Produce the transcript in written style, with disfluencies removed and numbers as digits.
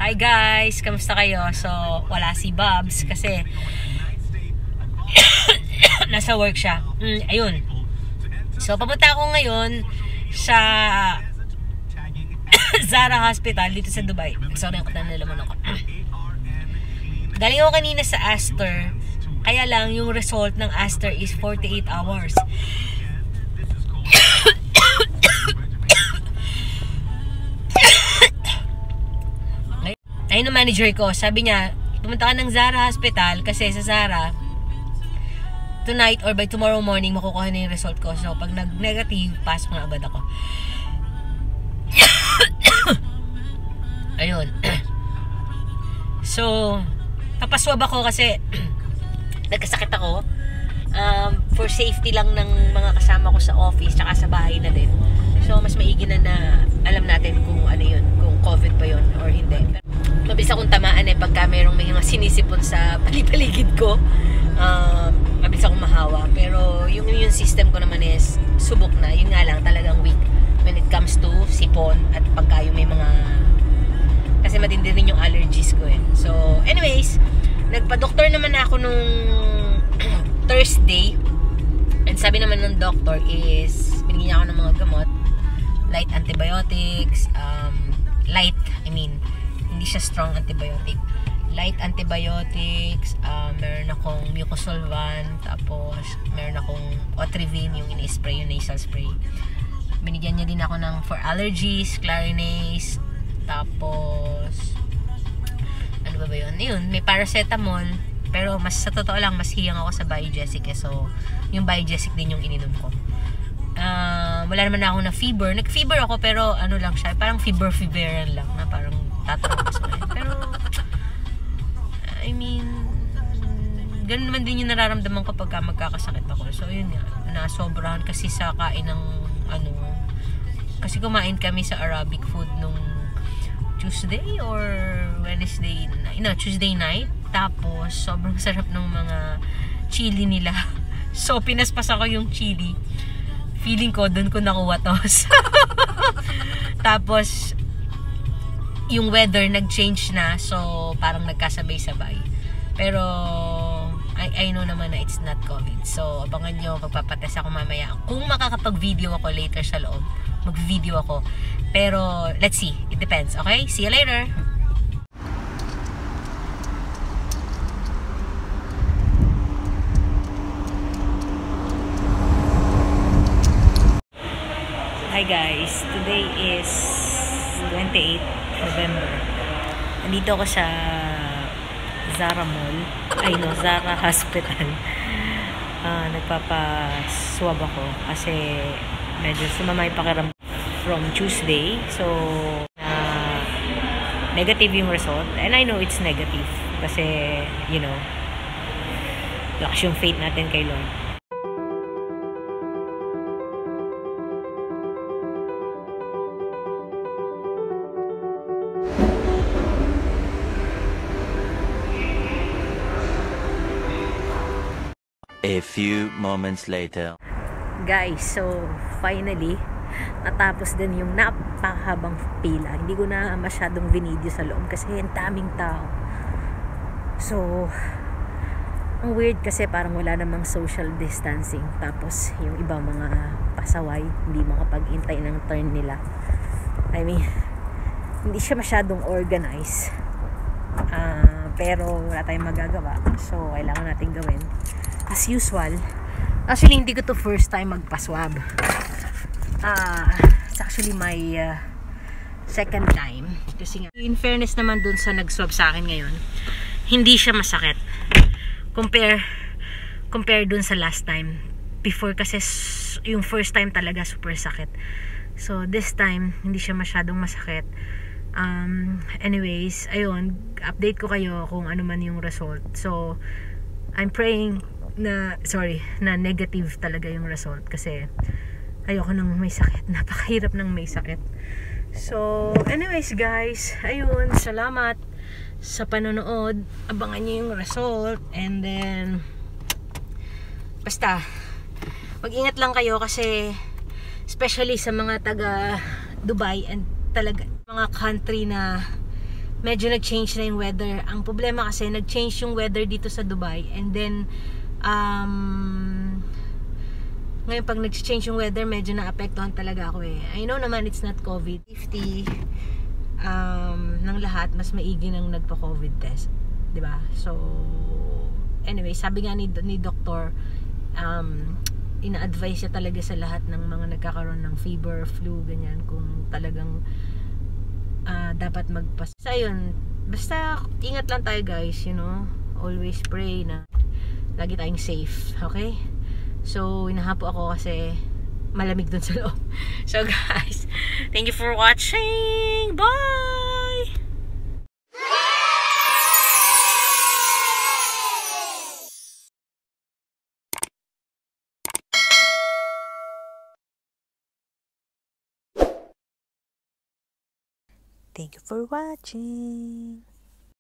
Hi guys, kamusta kayo? So, wala si Bobs kasi nasa work siya. Ayun. So, papunta ako ngayon sa Zara Hospital dito sa Dubai. Sorry, ako nalalaman ako. Galing ako kanina sa Aster. Kaya lang, yung result ng Aster is 48 hours. Ayun ang manager ko, sabi niya, pumunta ka ng Zara Hospital kasi sa Zara, tonight or by tomorrow morning, makukuha na yung result ko. So, pag nag-negative, pasok na agad ako. Ayun. So, papaswab ako kasi nagkasakit ako. For safety lang ng mga kasama ko sa office, tsaka sa bahay na din. So, mas maigi na alam natin kung ano yun, kung COVID pa yun or hindi. Mabilis akong tamaan pagka mayroong mga sinisipon sa paligid ko. Mabilis akong mahawa. Pero yung immune system ko naman is subok na. Yun nga lang, talagang weak when it comes to sipon at pagka yung may mga... Kasi matindi rin yung allergies ko So, anyways, nagpa-doktor naman ako nung Thursday. And sabi naman ng doctor is, binigyan niya ako ng mga gamot. Light antibiotics. Hindi siya strong antibiotic. Light antibiotics, meron akong mucosolvan, tapos meron akong Otrivin, yung ini-spray, yung nasal spray. Binigyan niya din ako ng for allergies, Clarinase, tapos ano ba yun? Yun, may paracetamol, pero mas sa totoo lang, mas hiyang ako sa Biogesic so yung Biogesic din yung ininom ko. Wala naman ako na fever. Nag-fever ako pero ano lang siya, parang fever-feveran lang na parang tatarap sa akin. Pero I mean, ganun naman din yung nararamdaman ko pagka magkakasakit ako. So yun nga, nasobrahan kasi sa kain ng kasi kumain kami sa Arabic food nung Tuesday or Wednesday, Tuesday night. Tapos sobrang sarap ng mga chili nila. So pinaspas ako yung chili. Feeling ko doon ko nakuha to. Tapos yung weather nag-change na, so parang nagkasabay-sabay. Pero I know naman na it's not COVID. So abangan nyo, magpapatest ako mamaya. Kung makakapag-video ako later sa loob, mag-video ako. Pero let's see, it depends. Okay, see you later. Hi guys, today is 28 November. Nandito ako sa Zara Mall. Zara Hospital. Nagpapaswab ako kasi medyo sumamay pakiramdam from Tuesday. So, negative yung result. And I know it's negative kasi, lakas yung faith natin kay Lord. A few moments later. Guys, so finally natapos din yung napakahabang pila. Hindi ko na masyadong video sa loob kasi ang daming tao. So ang weird kasi parang wala namang social distancing. Tapos yung ibang mga pasaway hindi makapag-intay ng turn nila. I mean, hindi siya masyadong organized. Pero wala tayong magagawa. So kailangan natin gawin as usual. Actually, hindi ko to first time magpaswab. It's actually my second time. Kasi nga, in fairness naman dun sa nag-swab sa akin ngayon, hindi siya masakit. Compare dun sa last time. Before kasi, yung first time talaga super sakit. So, this time, hindi siya masyadong masakit. Anyways, ayun, update ko kayo kung ano man yung result. So, I'm praying na negative talaga yung result kasi ayoko nang may sakit. Napakahirap nang may sakit. So, anyways guys, ayun, salamat sa panonood. Abangan nyo yung result and then basta mag-ingat lang kayo kasi especially sa mga taga Dubai and talaga mga country na medyo nag-change na yung weather. Ang problema kasi, nag-change yung weather dito sa Dubai. And then, ngayon pag nag-change yung weather, medyo naapektuhan talaga ako eh. I know naman it's not COVID. Safety ng lahat, mas maigi nang nagpa-COVID test. Diba? So, anyway, sabi nga ni doktor, ina-advise siya talaga sa lahat ng mga nagkakaroon ng fever, flu, ganyan, kung talagang dapat magpasa. Ayun, basta ingat lang tayo guys, you know, always pray na lagi tayong safe, okay? So, hinahapo ako kasi malamig dun sa loob. So guys, thank you for watching. Bye! Thank you for watching.